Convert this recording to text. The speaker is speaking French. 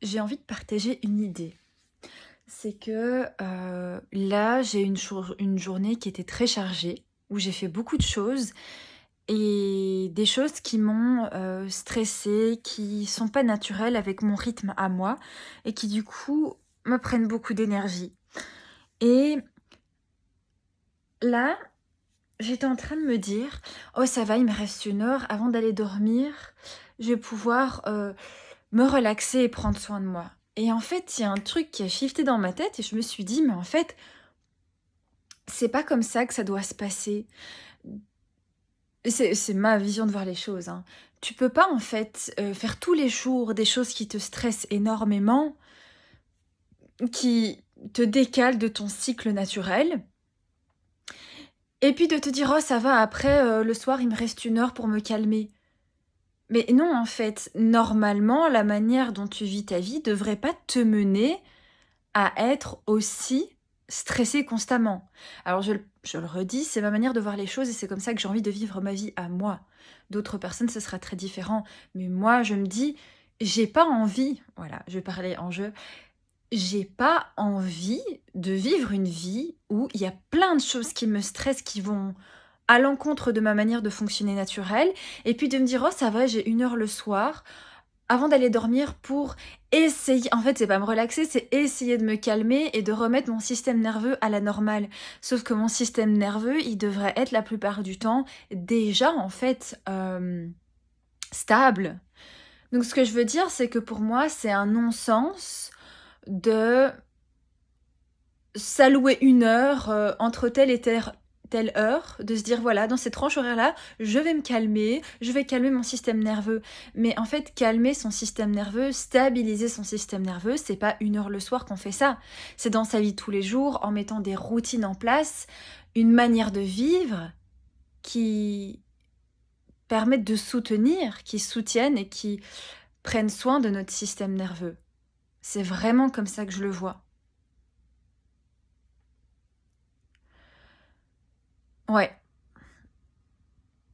J'ai envie de partager une idée. C'est que là, j'ai une journée qui était très chargée, où j'ai fait beaucoup de choses et des choses qui m'ont stressée, qui sont pas naturelles avec mon rythme à moi et qui du coup me prennent beaucoup d'énergie. Et là, j'étais en train de me dire, oh ça va, il me reste 1 heure avant d'aller dormir, je vais pouvoir me relaxer et prendre soin de moi. Et en fait, il y a un truc qui a shifté dans ma tête et je me suis dit, mais en fait, c'est pas comme ça que ça doit se passer. C'est ma vision de voir les choses, hein. Tu peux pas en fait faire tous les jours des choses qui te stressent énormément, qui te décalent de ton cycle naturel, et puis de te dire oh ça va après le soir il me reste 1 heure pour me calmer. Mais non en fait, normalement la manière dont tu vis ta vie devrait pas te mener à être aussi stressée constamment. Alors je le redis, c'est ma manière de voir les choses et c'est comme ça que j'ai envie de vivre ma vie à moi. D'autres personnes, ce sera très différent. Mais moi, je me dis, j'ai pas envie, voilà, je vais parler en jeu, j'ai pas envie de vivre une vie où il y a plein de choses qui me stressent, qui vont à l'encontre de ma manière de fonctionner naturelle, et puis de me dire, oh ça va, j'ai 1 heure le soir, avant d'aller dormir pour essayer en fait, c'est pas me relaxer, c'est essayer de me calmer et de remettre mon système nerveux à la normale. Sauf que mon système nerveux, il devrait être la plupart du temps déjà en fait, stable. Donc ce que je veux dire, c'est que pour moi, c'est un non-sens de s'allouer 1 heure, entre telle et telle heure, de se dire: «Voilà, dans cette tranche horaire-là, je vais me calmer, je vais calmer mon système nerveux». Mais en fait, calmer son système nerveux, stabiliser son système nerveux, c'est pas 1 heure le soir qu'on fait ça. C'est dans sa vie de tous les jours, en mettant des routines en place, une manière de vivre qui permettent de soutenir, qui soutiennent et qui prennent soin de notre système nerveux. C'est vraiment comme ça que je le vois. Ouais.